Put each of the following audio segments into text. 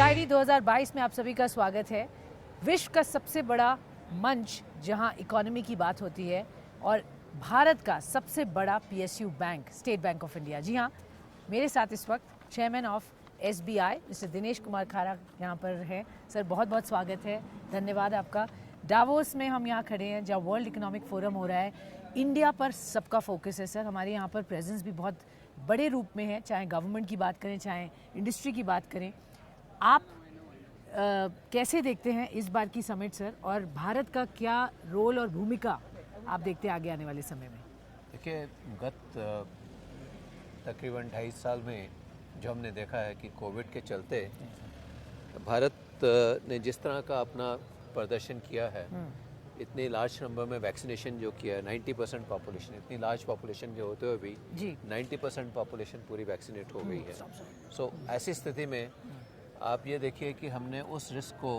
Diary 2022 में आप सभी का स्वागत है। विश्व का सबसे बड़ा मंच जहां इकोनॉमी की बात होती है और भारत का सबसे बड़ा PSU bank State Bank of India. जी हाँ, मेरे साथ इस वक्त chairman of SBI mister Dinesh Kumar Khara यहाँ पर है। सर बहुत बहुत स्वागत है, धन्यवाद आपका। डावोस में हम यहाँ खड़े हैं जहाँ वर्ल्ड इकोनॉमिक फोरम हो रहा है। इंडिया पर सबका फोकस है सर, हमारे यहाँ पर प्रेजेंस भी बहुत बड़े रूप में है, चाहे गवर्नमेंट की बात करें चाहे इंडस्ट्री की बात करें। आप कैसे देखते हैं इस बार की समिट सर, और भारत का क्या रोल और भूमिका आप देखते हैं आगे आने वाले समय में? देखिए, गत तकरीबन 2.5 साल में जो हमने देखा है कि कोविड के चलते भारत ने जिस तरह का अपना प्रदर्शन किया है, इतनी लार्ज नंबर में वैक्सीनेशन जो किया है, 90% पॉपुलेशन, इतनी लार्ज पॉपुलेशन के होते हुए भी 90% पॉपुलेशन पूरी वैक्सीनेट हो गई है। सो ऐसी स्थिति में आप ये देखिए कि हमने उस रिस्क को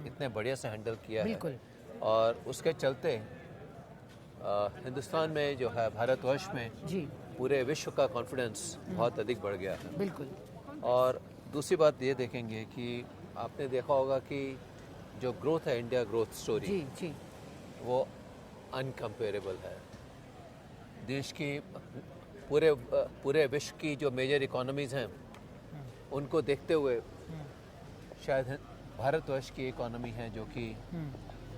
इतने बढ़िया से हैंडल किया है, और उसके चलते हिंदुस्तान में जो है, भारतवर्ष में पूरे विश्व का कॉन्फिडेंस बहुत अधिक बढ़ गया है। बिल्कुल। और दूसरी बात ये देखेंगे कि आपने देखा होगा कि जो ग्रोथ है, इंडिया ग्रोथ स्टोरी, वो अनकम्पेरेबल है। देश की पूरे विश्व की जो मेजर इकोनॉमीज़ हैं, उनको देखते हुए शायद भारतवर्ष की इकोनॉमी है जो कि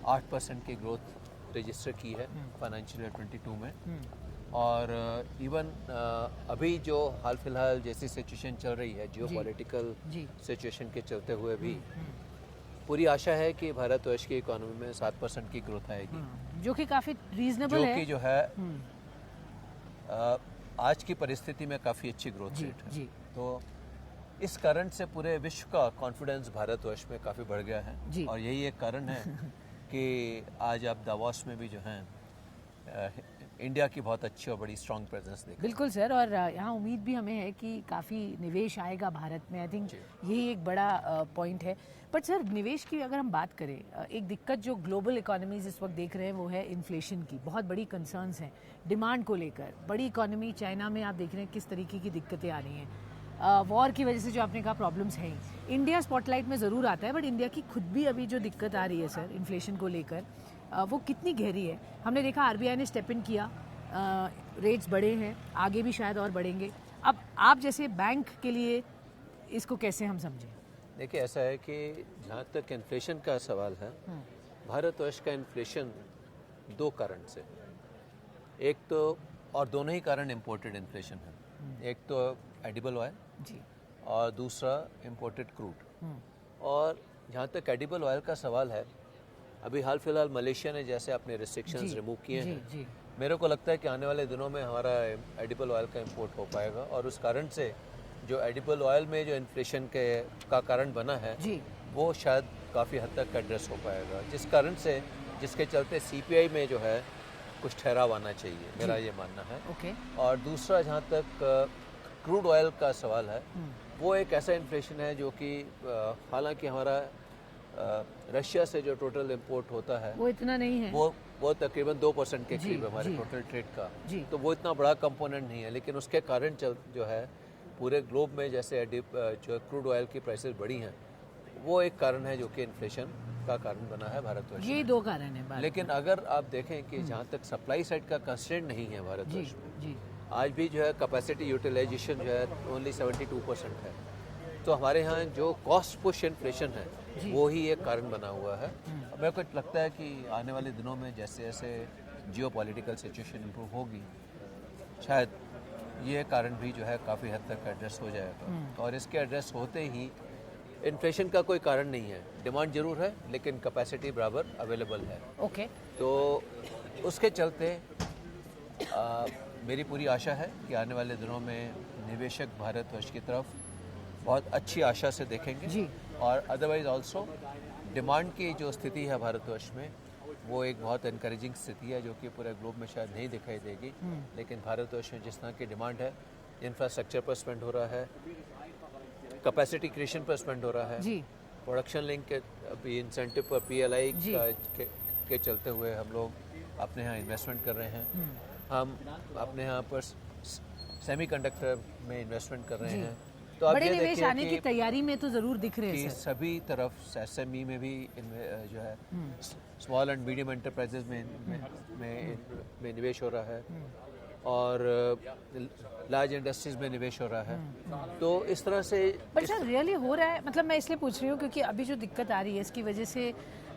8% की ग्रोथ रजिस्टर की है फाइनेंशियल ईयर 22 में। और इवन अभी जो हाल फिलहाल जैसी सिचुएशन चल रही है, जियोपॉलिटिकल सिचुएशन के चलते हुए भी पूरी आशा है कि भारतवर्ष की इकोनॉमी में 7% की ग्रोथ आएगी, जो कि काफ़ी रीजनेबल है, जो कि जो है आज की परिस्थिति में काफ़ी अच्छी ग्रोथ रेट है। तो इस कारण से पूरे विश्व का कॉन्फिडेंस भारतवर्ष में काफ़ी बढ़ गया है, और यही एक कारण है कि आज आप दावोस में भी जो है इंडिया की बहुत अच्छी और बड़ी स्ट्रॉन्ग प्रेजेंस देखा। बिल्कुल सर, और यहाँ उम्मीद भी हमें है कि काफ़ी निवेश आएगा भारत में। आई थिंक यही एक बड़ा पॉइंट है। बट सर, निवेश की अगर हम बात करें, एक दिक्कत जो ग्लोबल इकोनॉमीज इस वक्त देख रहे हैं वो है इन्फ्लेशन की। बहुत बड़ी कंसर्न्स हैं डिमांड को लेकर। बड़ी इकोनॉमी चाइना में आप देख रहे हैं किस तरीके की दिक्कतें आ रही हैं, वॉर की वजह से जो आपने कहा प्रॉब्लम्स हैं। इंडिया स्पॉटलाइट में ज़रूर आता है, बट इंडिया की खुद भी अभी जो दिक्कत आ रही है सर इन्फ्लेशन को लेकर, वो कितनी गहरी है? हमने देखा आरबीआई ने स्टेप इन किया, रेट्स बढ़े हैं, आगे भी शायद और बढ़ेंगे। अब आप जैसे बैंक के लिए इसको कैसे हम समझें? देखिए, ऐसा है कि जहाँ तक इन्फ्लेशन का सवाल है, भारतवर्ष का इन्फ्लेशन दो कारण से, एक तो, और दोनों ही कारण इम्पोर्टेड इन्फ्लेशन है। एक तो एडिबल ऑयल और दूसरा इम्पोर्टेड क्रूड। और जहाँ तक एडिबल ऑयल का सवाल है, अभी हाल फिलहाल मलेशिया ने जैसे अपने रिस्ट्रिक्शंस रिमूव किए हैं, मेरे को लगता है कि आने वाले दिनों में हमारा एडिबल ऑयल का इंपोर्ट हो पाएगा, और उस कारण से जो एडिबल ऑयल में जो इन्फ्लेशन का कारण बना है, वो शायद काफ़ी हद तक एड्रेस हो पाएगा, जिसके चलते सीपीआई में जो है कुछ ठहराव आना चाहिए, मेरा ये मानना है। और दूसरा, जहाँ तक क्रूड ऑयल का सवाल है, वो एक ऐसा इन्फ्लेशन है जो कि हालांकि हमारा रशिया से जो टोटल इंपोर्ट होता है वो इतना नहीं है, वो तकरीबन 2% के करीब हमारे टोटल ट्रेड का, तो वो इतना बड़ा कंपोनेंट नहीं है। लेकिन उसके कारण जो है पूरे ग्लोब में जैसे जो क्रूड ऑयल की प्राइसेस बढ़ी हैं, वो एक कारण है जो कि इन्फ्लेशन का कारण बना है भारतवर्ष। ये दो कारण है। लेकिन अगर आप देखें कि जहाँ तक सप्लाई साइड का कंस्ट्रेंट नहीं है भारतवर्ष में, आज भी जो है कैपेसिटी यूटिलाइजेशन जो है ओनली 72% है। तो हमारे यहाँ जो कॉस्ट पुश इन्फ्लेशन है, वो ही एक कारण बना हुआ है। मेरे को लगता है कि आने वाले दिनों में जैसे जैसे जियोपॉलिटिकल सिचुएशन इम्प्रूव होगी, शायद ये कारण भी जो है काफ़ी हद तक एड्रेस हो जाएगा। और इसके एड्रेस होते ही इन्फ्लेशन का कोई कारण नहीं है, डिमांड जरूर है लेकिन कैपेसिटी बराबर अवेलेबल है। तो उसके चलते मेरी पूरी आशा है कि आने वाले दिनों में निवेशक भारतवर्ष की तरफ बहुत अच्छी आशा से देखेंगे। और अदरवाइज ऑल्सो डिमांड की जो स्थिति है भारतवर्ष में, वो एक बहुत इनकरेजिंग स्थिति है जो कि पूरे ग्लोब में शायद नहीं दिखाई देगी। लेकिन भारतवर्ष में जिस तरह की डिमांड है, इंफ्रास्ट्रक्चर पर स्पेंड हो रहा है, कैपेसिटी क्रिएशन पर स्पेंड हो रहा है, प्रोडक्शन लिंक के इंसेंटिव पर पीएलआई के चलते हुए हम लोग अपने यहाँ इन्वेस्टमेंट कर रहे हैं। हम अपने यहाँ पर सेमीकंडक्टर में इन्वेस्टमेंट कर रहे हैं, तो आप बड़े ये निवेश देखिए आने की कि तैयारी में तो जरूर दिख रहे कि हैं सर। सभी तरफ एसएमई में भी जो है स्मॉल एंड मीडियम एंटरप्राइजेज में निवेश हो रहा है और लार्ज इंडस्ट्रीज में निवेश हो रहा है। तो इस तरह से बट सर रियली हो रहा है, मतलब मैं इसलिए पूछ रही हूँ क्योंकि अभी जो दिक्कत आ रही है इसकी वजह से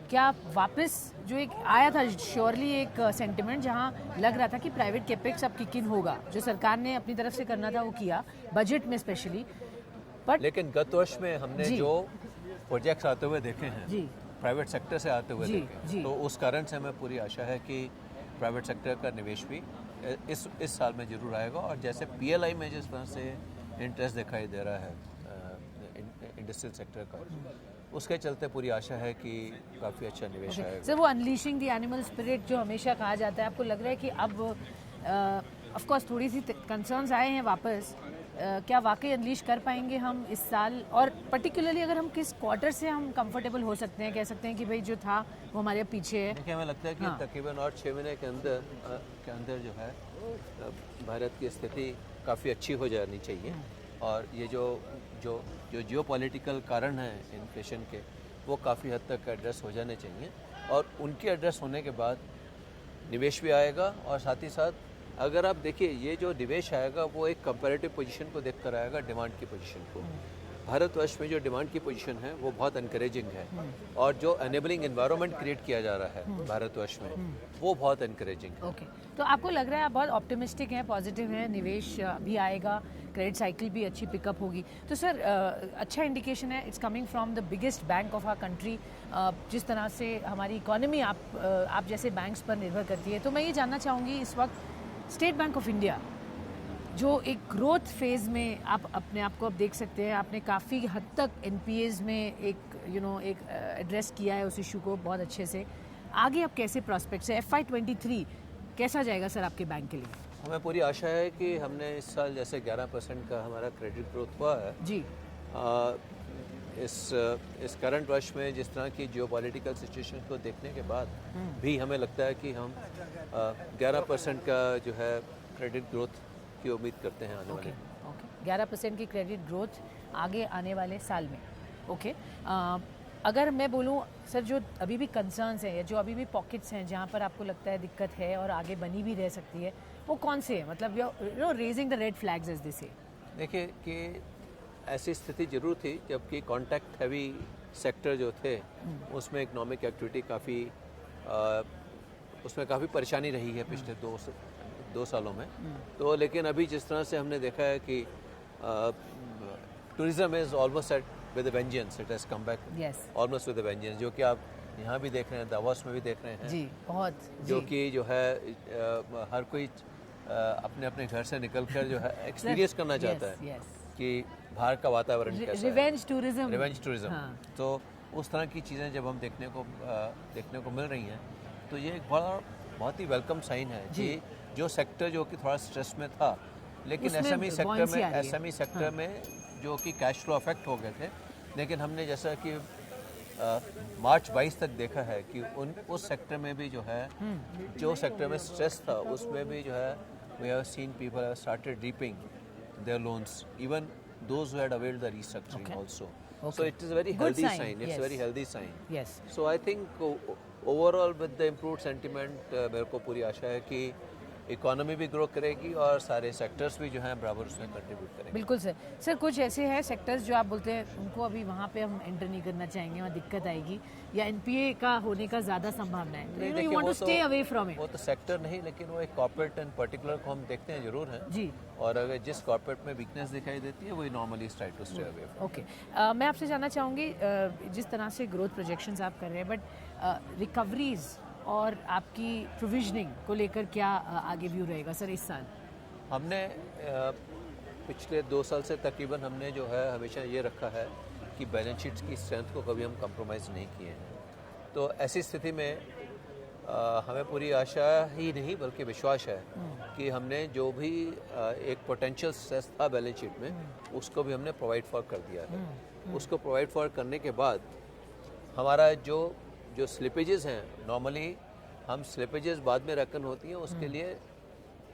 क्या वापस जो एक आया था श्योरली एक सेंटिमेंट जहाँ लग रहा था कि प्राइवेट कैपेक्स अब किक इन होगा, जो सरकार ने अपनी तरफ से करना था वो किया बजट में स्पेशली, बट लेकिन गत वर्ष में हमने जी। जो प्रोजेक्ट्स आते हुए देखे हैं जी प्राइवेट सेक्टर से आते हुए जी, देखे जी। हैं, तो उस कारण से हमें पूरी आशा है कि प्राइवेट सेक्टर का निवेश भी इस साल में जरूर आएगा। और जैसे पीएलआई में जिस तरह से इंटरेस्ट दिखाई दे रहा है इंडस्ट्रियल सेक्टर का, उसके चलते पूरी आशा है कि काफ़ी अच्छा निवेश आएगा। सर वो अनलीशिंग द एनिमल स्पिरिट जो हमेशा कहा जाता है, आपको लग रहा है कि अब ऑफ कोर्स थोड़ी सी कंसर्न्स आए हैं वापस, क्या वाकई अनलीश कर पाएंगे हम इस साल, और पर्टिकुलरली अगर हम किस क्वार्टर से हम कंफर्टेबल हो सकते हैं, कह सकते हैं कि भाई जो था वो हमारे पीछे है? देखिए, हमें लगता है कि हाँ। तकरीबन और 6 महीने के अंदर जो है भारत की स्थिति काफ़ी अच्छी हो जानी चाहिए। और ये जो जो जो जियोपॉलिटिकल कारण हैं इन्फ्लेशन के, वो काफ़ी हद तक एड्रेस हो जाने चाहिए। और उनके एड्रेस होने के बाद निवेश भी आएगा। और साथ ही साथ अगर आप देखिए, ये जो निवेश आएगा वो एक कंपैरेटिव पोजीशन को देखकर आएगा, डिमांड की पोजीशन को। भारतवर्ष में जो डिमांड की पोजीशन है वो बहुत एनकरेजिंग है, और जो एनेबलिंग एनवायरनमेंट क्रिएट किया जा रहा है भारतवर्ष में, वो बहुत एनकरेजिंग है। ओके, तो आपको लग रहा है आप बहुत ऑप्टिमिस्टिक हैं, पॉजिटिव हैं, निवेश भी आएगा, क्रेडिट साइकिल भी अच्छी पिकअप होगी। तो सर अच्छा इंडिकेशन है, it's coming from the biggest bank of our country. जिस तरह से हमारी इकोनॉमी आप जैसे बैंक्स पर निर्भर करती है, तो मैं ये जानना चाहूँगी इस वक्त स्टेट बैंक ऑफ इंडिया जो एक ग्रोथ फेज़ में आप अपने आप को अब देख सकते हैं, आपने काफ़ी हद तक एनपीएज में एक एड्रेस किया है उस इशू को बहुत अच्छे से। आगे अब कैसे प्रोस्पेक्ट्स है, FY23 कैसा जाएगा सर आपके बैंक के लिए? हमें पूरी आशा है कि हमने इस साल जैसे 11% का हमारा क्रेडिट ग्रोथ हुआ है, जी इस करंट वर्ष में जिस तरह की जियोपॉलिटिकल सिचुएशन को देखने के बाद भी हमें लगता है कि हम 11% का जो है क्रेडिट ग्रोथ की उम्मीद करते हैं आने वाले। ओके 11% की क्रेडिट ग्रोथ आगे आने वाले साल में। ओके अगर मैं बोलूँ सर, जो अभी भी कंसर्न्स हैं या जो अभी भी पॉकेट्स हैं जहाँ पर आपको लगता है दिक्कत है और आगे बनी भी रह सकती है, वो कौन से हैं? मतलब you raising the red flags as they say. देखिए कि ऐसी स्थिति जरूर थी जबकि कॉन्टैक्ट हैवी सेक्टर जो थे उसमें इकोनॉमिक एक्टिविटी काफ़ी उसमें काफ़ी परेशानी रही है पिछले दो सालों में। तो लेकिन अभी जिस तरह से हमने देखा है कि tourism is almost at with vengeance, it has come back almost with vengeance, जो कि आप यहाँ भी देख रहे हैं, दावोस में भी देख रहे हैं। जी बहुत जो कि जो है हर कोई अपने अपने घर से निकलकर जो है एक्सपीरियंस करना चाहता है कि बाहर का वातावरण कैसा है। Revenge tourism. हाँ। तो उस तरह की चीज़ें जब हम देखने को मिल रही हैं, तो ये एक बहुत ही वेलकम साइन है कि जो सेक्टर जो कि थोड़ा स्ट्रेस में था, लेकिन एसएमई सेक्टर में जो कि कैश फ्लो अफेक्ट हो गए थे, लेकिन हमने जैसा कि मार्च 22 तक देखा है कि उस सेक्टर में भी जो है जो सेक्टर में स्ट्रेस था उसमें भी जो है we have seen people have started reaping their loans, even those who had availed the restructuring also. So it is a very healthy sign. It's a very healthy sign. Yes. So I think overall with the improved sentiment, मेरे को पूरी आशा है कि economy भी grow करेगी और सारे sectors भी जो हैं बराबर उसमें कंट्रीब्यूट करेंगे। बिल्कुल सर। सर कुछ ऐसे हैं सेक्टर्स जो आप बोलते हैं उनको अभी वहाँ पे हम एंटर नहीं करना चाहेंगे, वहाँ दिक्कत आएगी, या एनपीए का होने का ज़्यादा संभावना है? You want to stay away from it. वो तो सेक्टर नहीं, लेकिन वो एक कॉर्पोरेट एंड पर्टिकुलर को हम देखते हैं जरूर हैं जी। और अगर जिस कॉर्पोरेट में वीकनेस दिखाई देती है वही normally try to stay away. Okay मैं आपसे जानना चाहूँगी जिस तरह से ग्रोथ प्रोजेक्शंस आप कर रहे हैं, बट रिकवरीज और आपकी प्रोविजनिंग को लेकर क्या आगे व्यू रहेगा सर इस साल? हमने पिछले 2 साल से तकरीबन हमने जो है हमेशा ये रखा है कि बैलेंस शीट्स की स्ट्रेंथ को कभी हम कंप्रोमाइज़ नहीं किए हैं। तो ऐसी स्थिति में हमें पूरी आशा ही नहीं बल्कि विश्वास है कि हमने जो भी एक पोटेंशियल स्ट्रेस था बैलेंस शीट में उसको भी हमने प्रोवाइड फॉर कर दिया है। उसको प्रोवाइड फॉर करने के बाद हमारा जो स्लिपेजेस हैं, नॉर्मली हम स्लिपेजेस बाद में रकन होती हैं, उसके लिए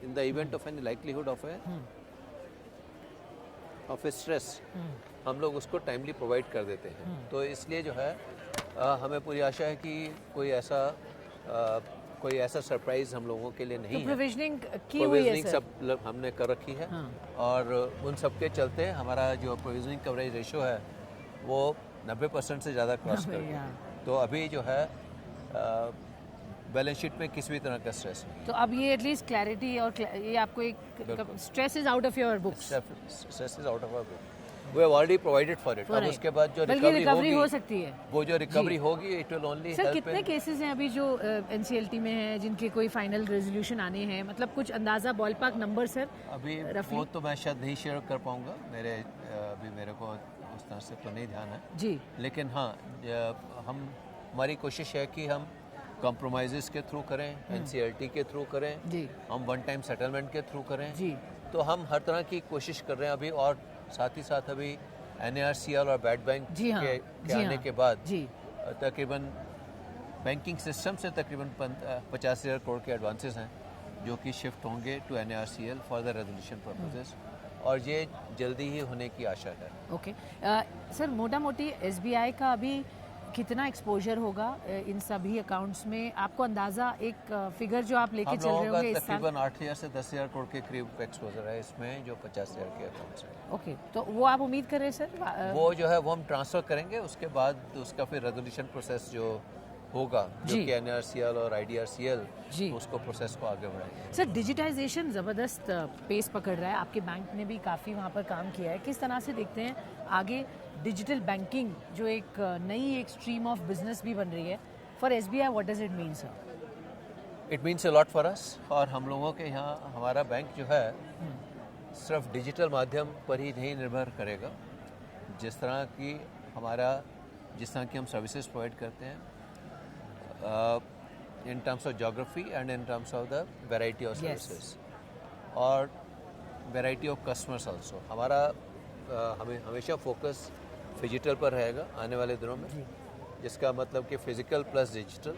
in the event of an likelihood of a of stress हम लोग उसको टाइमली प्रोवाइड कर देते हैं। तो इसलिए जो है हमें पूरी आशा है कि कोई ऐसा सरप्राइज हम लोगों के लिए नहीं है। प्रोविजनिंग की हुई है प्रोविजनिंग सर। सब हमने कर रखी है हाँ। और उन सब के चलते हमारा जो प्रोविजनिंग कवरेज रेशो है वो 90% से ज़्यादा क्रॉस कर गया। तो अभी जो है बैलेंस शीट में किसी भी तरह का स्ट्रेस नहीं। तो अब ये एटलीस्ट क्लैरिटी और ये आपको एक stress is out of your books. Stress is out of our book. We have already provided for it. अब उसके बाद जो रिकवरी हो सकती है, वो जो रिकवरी होगी इट विल ओनली सर कितने केसेस हैं अभी जो एनसीएलटी में हैं जिनके कोई फाइनल रेजोल्यूशन आने हैं, मतलब कुछ अंदाजा बॉल पार्क नंबर सर? अभी वो तो मैं शायद नहीं शेयर कर पाऊंगा, अभी मेरे को उस तरह से तो नहीं ध्यान है जी। लेकिन हाँ हमारी कोशिश है कि हम कॉम्प्रोमाइज़ के थ्रू करें, एनसीएलटी के थ्रू करें जी, हम वन टाइम सेटलमेंट के थ्रू करें जी। तो हम हर तरह की कोशिश कर रहे हैं अभी, और साथ ही साथ अभी NARCL और बैड बैंक के आने के बाद तकरीबन बैंकिंग सिस्टम से तकरीबन 50,000 करोड़ के एडवांसेस हैं जो कि शिफ्ट होंगे to NARCL for the resolution purposes, और ये जल्दी ही होने की आशा है। ओके सर, मोटा मोटी SBI का अभी कितना एक्सपोजर होगा इन सभी अकाउंट्स में? आपको अंदाजा एक फिगर जो आप लेके चल रहे होंगे इस साल? तकरीबन 8,000 से 10,000 करोड़ के करीब एक्सपोजर है इसमें, जो 50,000 के अकाउंट्स हैं। ओके, तो वो आप उम्मीद कर रहे हैं सर? वो जो है वो हम ट्रांसफ़र करेंगे, उसके बाद उसका फिर रेजोल्यूशन प्रोसेस जो होगा जो कि NARCL और IDRCL उसको प्रोसेस को आगे बढ़ाएंगे। सर डिजिटाइजेशन ज़बरदस्त पेस पकड़ रहा है, आपके बैंक ने भी काफ़ी वहाँ पर काम किया है। किस तरह से देखते हैं आगे डिजिटल बैंकिंग जो एक नई स्ट्रीम ऑफ बिजनेस भी बन रही है for SBI? What does it mean sir? It means a lot for us, और हम लोगों के यहाँ हमारा बैंक जो है सिर्फ डिजिटल माध्यम पर ही नहीं निर्भर करेगा। जिस तरह की हम सर्विसेज प्रोवाइड करते हैं in terms of geography and in terms of the variety of services और variety of customers also, हमें हमेशा फोकस डिजिटल पर रहेगा आने वाले दिनों में, जिसका मतलब कि फिजिकल प्लस डिजिटल।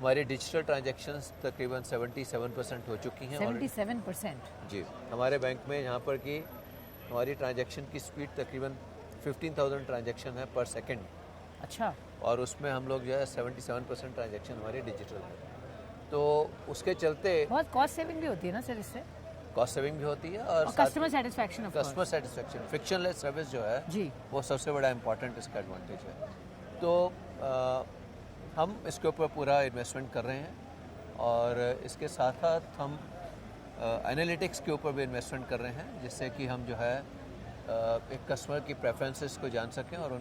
हमारी डिजिटल ट्रांजैक्शंस तकरीबन 77% हो चुकी हैं। 77%? जी, हमारे बैंक में यहाँ पर कि हमारी ट्रांजैक्शन की स्पीड तकरीबन 15,000 ट्रांजैक्शन है पर सेकेंड। अच्छा। और उसमें हम लोग जो है 77% ट्रांजैक्शन हमारी डिजिटल है, तो उसके चलते बहुत कॉस्ट सेविंग भी होती है ना सर इससे? कॉस्ट सेविंग भी होती है और कस्टमर सेटिस्फैक्शन, फ्रिक्शनलेस सर्विस जो है जी, वो सबसे बड़ा इम्पॉर्टेंट इसका एडवांटेज है। तो हम इसके ऊपर पूरा इन्वेस्टमेंट कर रहे हैं और इसके साथ साथ हम एनालिटिक्स के ऊपर भी इन्वेस्टमेंट कर रहे हैं, जिससे कि हम जो है एक कस्टमर की प्रेफरेंसेस को जान सकें और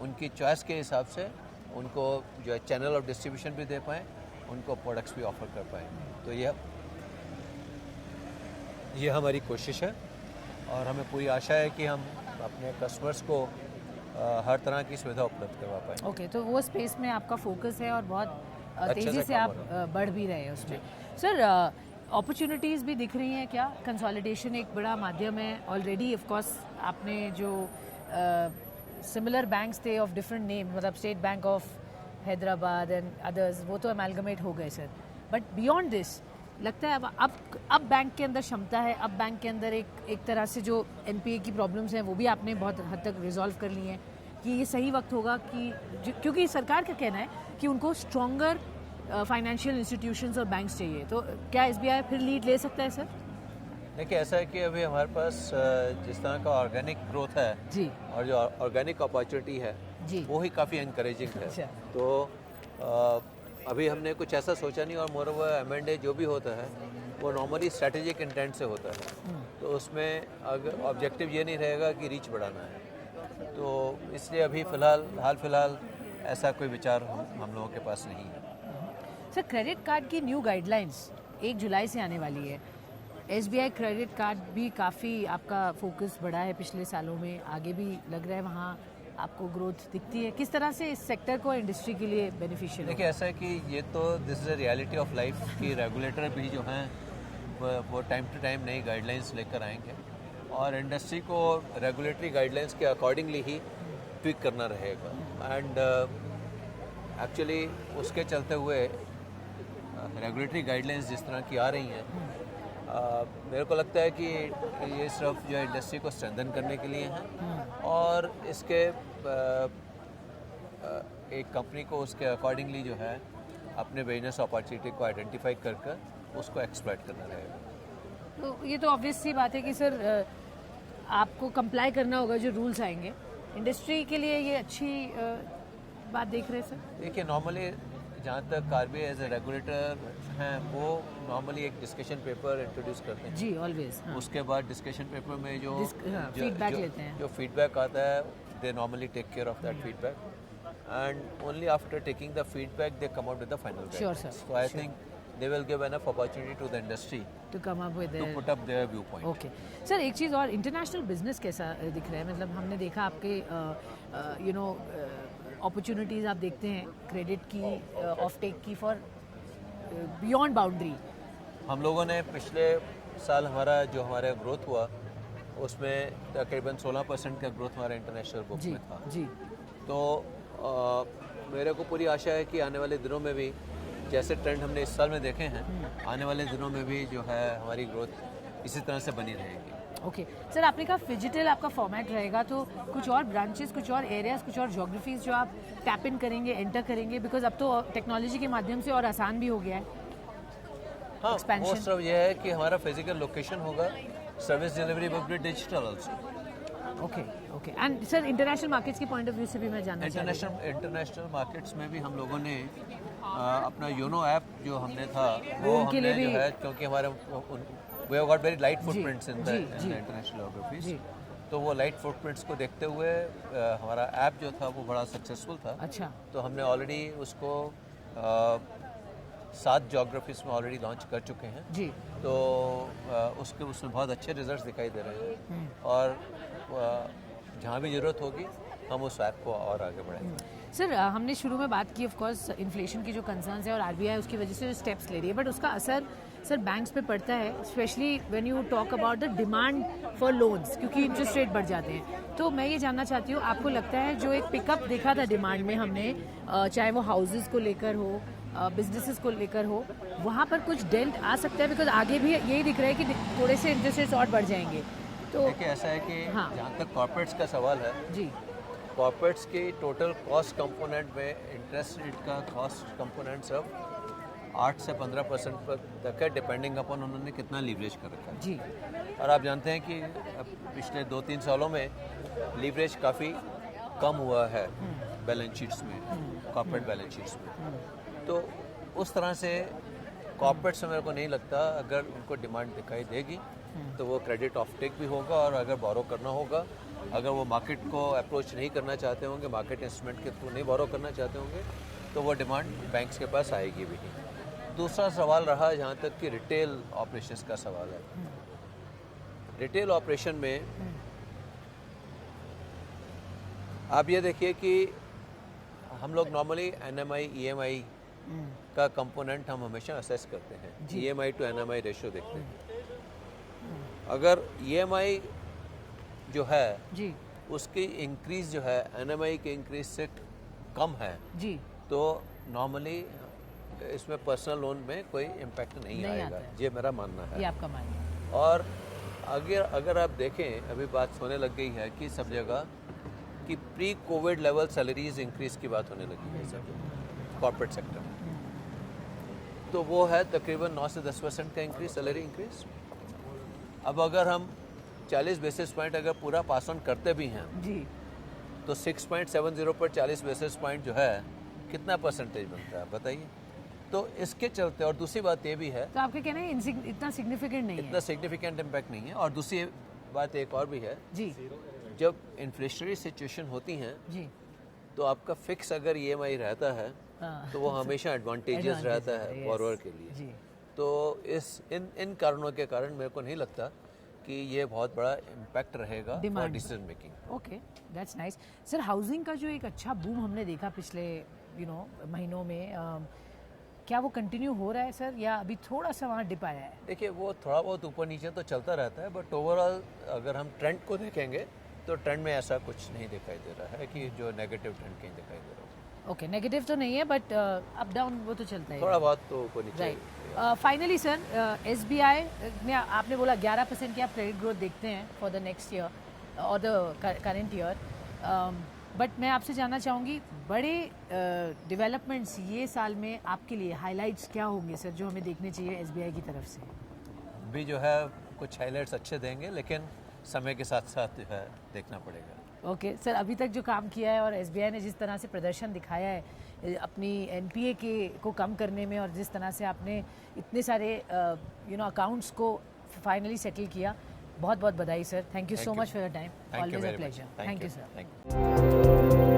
उनकी चॉइस के हिसाब से उनको जो है चैनल ऑफ डिस्ट्रीब्यूशन भी दे पाएँ, उनको प्रोडक्ट्स भी ऑफर कर पाएँ। तो ये हमारी कोशिश है और हमें पूरी आशा है कि हम अपने कस्टमर्स को हर तरह की सुविधा उपलब्ध करवा पाएँ। ओके, तो वो स्पेस में आपका फोकस है और बहुत तेज़ी से आप बढ़ भी रहे हैं उसमें। सर अपॉर्चुनिटीज़ भी दिख रही हैं क्या? कंसोलिडेशन एक बड़ा माध्यम है ऑलरेडी। ऑफ कोर्स आपने जो सिमिलर बैंक्स थे ऑफ डिफरेंट नेम, मतलब state Bank of Hyderabad and others, वो तो अमेलगमेट हो गए सर, बट बियॉन्ड दिस लगता है अब बैंक के अंदर क्षमता है, अब बैंक के अंदर एक तरह से जो NPA की प्रॉब्लम्स हैं वो भी आपने बहुत हद तक रिजॉल्व कर ली हैं, कि ये सही वक्त होगा कि क्योंकि सरकार का कहना है कि उनको स्ट्रॉन्गर फाइनेंशियल इंस्टीट्यूशंस और बैंक्स चाहिए, तो क्या SBI फिर लीड ले सकता है सर? देखिए, ऐसा है कि अभी हमारे पास जिस तरह का ऑर्गेनिक ग्रोथ है जी, और जो ऑर्गेनिक अपॉर्चुनिटी है जी, वो ही काफ़ी इनकरेजिंग है। अच्छा। तो अभी हमने कुछ ऐसा सोचा नहीं, और मोर ओवर M&A जो भी होता है वो नॉर्मली स्ट्रेटेजिक इंटेंट से होता है, तो उसमें अगर ऑब्जेक्टिव ये नहीं रहेगा कि रीच बढ़ाना है, तो इसलिए अभी हाल फिलहाल ऐसा कोई विचार हम लोगों के पास नहीं है। सर क्रेडिट कार्ड की न्यू गाइडलाइंस 1 जुलाई से आने वाली है। SBI क्रेडिट कार्ड भी काफ़ी आपका फोकस बढ़ा है पिछले सालों में, आगे भी लग रहा है वहाँ आपको ग्रोथ दिखती है। किस तरह से इस सेक्टर को इंडस्ट्री के लिए बेनिफिशियल है? देखिए, ऐसा है कि ये तो this is a reality of life कि रेगुलेटर भी जो हैं वो टाइम टू टाइम नई गाइडलाइंस लेकर आएंगे और इंडस्ट्री को रेगुलेटरी गाइडलाइंस के अकॉर्डिंगली ही ट्विक करना रहेगा। एंड एक्चुअली उसके चलते हुए रेगुलेटरी गाइडलाइंस जिस तरह की आ रही हैं मेरे को लगता है कि ये सिर्फ जो है इंडस्ट्री को स्ट्रेंथन करने के लिए है और इसके एक कंपनी को उसके अकॉर्डिंगली जो है अपने बिजनेस अपॉर्चुनिटी को आइडेंटिफाई कर उसको एक्सप्लॉइट करना रहेगा। तो ये तो ऑब्वियस सी बात है कि सर आपको कंप्लाई करना होगा जो रूल्स आएंगे। इंडस्ट्री के लिए ये अच्छी बात देख रहे हैं सर? देखिए नॉर्मली जहाँ तक आरबीआई एज ए रेगुलेटर हैं वो नॉर्मली एक डिस्कशन पेपर इंट्रोड्यूस करते हैं जी ऑलवेज। उसके बाद डिस्कशन पेपर में जो फीडबैक लेते हैं, जो फीडबैक आता है they normally take care of that feedback and only after taking the feedback they come out with the final Sure, guidelines. sir. So I think they will give enough opportunity to the industry to come up with to put up their viewpoint. Okay. Sir एक चीज़ और, international business कैसा दिख रहा है? मतलब हमने देखा आपके यू नो अपॉर्चुनिटीज़ आप देखते हैं क्रेडिट की, ऑफ टेक की फॉर बियॉन्ड बाउंड्री। हम लोगों ने पिछले साल हमारा जो हमारा ग्रोथ हुआ उसमें तकरीबन 16% का ग्रोथ हमारा इंटरनेशनल बुक में था जी। तो मेरे को पूरी आशा है कि आने वाले दिनों में भी जैसे ट्रेंड हमने इस साल में देखे हैं आने वाले दिनों में भी जो है हमारी ग्रोथ इसी तरह से बनी रहेगी। ओके सर, आपने कहा फिजिटल आपका फॉर्मेट रहेगा, तो कुछ और ब्रांचेस, कुछ और एरियाज, कुछ और जोग्राफीज जो आप टैप इन करेंगे, एंटर करेंगे? बिकॉज अब तो टेक्नोलॉजी के माध्यम से और आसान भी हो गया है। हाँ, वो सिर्फ ये है कि हमारा फिजिकल लोकेशन होगा, service delivery will be digital also. Okay okay. And sir international markets के पॉइंट ऑफ व्यू से भी मैं जानना चाहता हूँ। इंटरनेशनल मार्केट्स में भी हम लोगों ने अपना योनो ऐप जो हमने था वो उनके हमने लिए जो भी है क्योंकि हमारे we have got very light footprints in the international geographies, तो वो लाइट फुटप्रिंट्स को देखते हुए हमारा ऐप जो था वो बड़ा सक्सेसफुल था। अच्छा। तो हमने ऑलरेडी उसको 7 जोग्राफीज में ऑलरेडी लॉन्च कर चुके हैं जी। तो उसमें बहुत अच्छे रिजल्ट्स दिखाई दे रहे हैं और जहाँ भी ज़रूरत होगी हम उस ऐप को और आगे बढ़ाएंगे। सर हमने शुरू में बात की ऑफ कोर्स इन्फ्लेशन की जो कंसर्न्स है और आरबीआई उसकी वजह से जो स्टेप्स ले रही है, बट उसका असर सर बैंक्स पे पड़ता है, specially when you talk about the demand for loans, क्योंकि इंटरेस्ट रेट बढ़ जाते हैं। तो मैं ये जानना चाहती हूँ, आपको लगता है जो एक पिकअप देखा था डिमांड में हमने, चाहे वो हाउसेस को लेकर हो, बिजनेसेस को लेकर हो, वहाँ पर कुछ डेंट आ सकता है? बिकॉज आगे भी यही दिख रहा है कि थोड़े से इंटरेस्ट रेट्स और बढ़ जाएंगे। तो देखिए ऐसा है कि हाँ। जहाँ तक कॉर्पोरेट्स का सवाल है जी, कॉर्पोरेट्स की टोटल कॉस्ट कंपोनेंट में इंटरेस्ट रेट का कॉस्ट कंपोनेंट सिर्फ 8 से 15% तक है, डिपेंडिंग अपॉन उन्होंने कितना लीवरेज कर रखा है जी। और आप जानते हैं कि पिछले 2-3 सालों में लीवरेज काफ़ी कम हुआ है बैलेंस शीट्स में, कॉर्पोरेट बैलेंस शीट्स में। तो उस तरह से कॉर्पोरेट से मेरे को नहीं लगता अगर उनको डिमांड दिखाई देगी तो वो क्रेडिट ऑफ टेक भी होगा और अगर बोरो करना होगा, अगर वो मार्केट को अप्रोच नहीं करना चाहते होंगे, मार्केट इंस्ट्रूमेंट के थ्रू नहीं बोरो करना चाहते होंगे, तो वो डिमांड बैंक्स के पास आएगी भी नहीं। दूसरा सवाल रहा जहाँ तक कि रिटेल ऑपरेशंस का सवाल है। रिटेल ऑपरेशन में आप ये देखिए कि हम लोग नॉर्मली एनएमआई ईएमआई का कंपोनेंट हम हमेशा असेस करते हैं, ईएमआई टू एनएमआई रेशियो देखते हैं। अगर ईएमआई जो है जी, उसकी इंक्रीज जो है एनएमआई के इंक्रीज से कम है जी, तो नॉर्मली इसमें पर्सनल लोन में कोई इम्पैक्ट नहीं आएगा, ये मेरा मानना है। ये आपका मानना है। और अगर आप देखें अभी बात होने लग गई है कि सब जगह कि pre Covid level salaries increase की बात होने लगी है सब कॉर्पोरेट सेक्टर में, तो वो है तकरीबन 9 से 10% का इंक्रीज, सैलरी इंक्रीज। अब अगर हम 40 बेसिस पॉइंट अगर पूरा पास ऑन करते भी हैं जी, तो 6.70 पर 40 बेसिस पॉइंट जो है कितना परसेंटेज बनता है बताइए। तो इसके चलते, और दूसरी बात ये भी है, तो आपके कहना है इतना सिग्निफिकेंट नहीं है? इतना सिग्निफिकेंट इम्पैक्ट नहीं है। और दूसरी बात एक और भी है, जी जब इन्फ्लेशनरी सिचुएशन होती हैं जी, तो आपका फिक्स अगर ईएमआई रहता है हाँ। तो वो हमेशा एडवांटेजेस रहता है बोरोवर के लिए। जी। तो इन कारणों के कारण मेरे को नहीं लगता कि ये बहुत बड़ा इम्पैक्ट रहेगा for decision making. Okay, that's nice. Sir housing का जो एक अच्छा बूम हमने देखा पिछले महीनों में, क्या वो कंटिन्यू हो रहा है सर, या अभी थोड़ा सा वहाँ डिप आया है? देखिए वो थोड़ा बहुत ऊपर नीचे तो चलता रहता है, बट ओवरऑल अगर हम ट्रेंड को देखेंगे तो ट्रेंड में ऐसा कुछ नहीं दिखाई दे रहा है कि जो नेगेटिव ट्रेंड कहीं दिखाई दे रहा है। ओके, नेगेटिव तो नहीं है, बट अप डाउन वो तो चलता है, थोड़ा बहुत तो ऊपर नीचे राइट। फाइनली सर, SBI ने आपने बोला 11% की आप क्रेडिट ग्रोथ देखते हैं फॉर द नेक्स्ट ईयर और द करेंट ईयर, बट मैं आपसे जानना चाहूँगी बड़े डेवलपमेंट्स ये साल में आपके लिए हाइलाइट्स क्या होंगे सर, जो हमें देखने चाहिए SBI की तरफ से? भी जो है कुछ हाइलाइट्स अच्छे देंगे, लेकिन समय के साथ साथ जो है देखना पड़ेगा। ओके सर, अभी तक जो काम किया है और SBI ने जिस तरह से प्रदर्शन दिखाया है अपनी NPA को कम करने में, और जिस तरह से आपने इतने सारे अकाउंट्स को फाइनली सेटल किया, बहुत बहुत बधाई sir. Thank you so much for your time, always a pleasure. Thank you sir.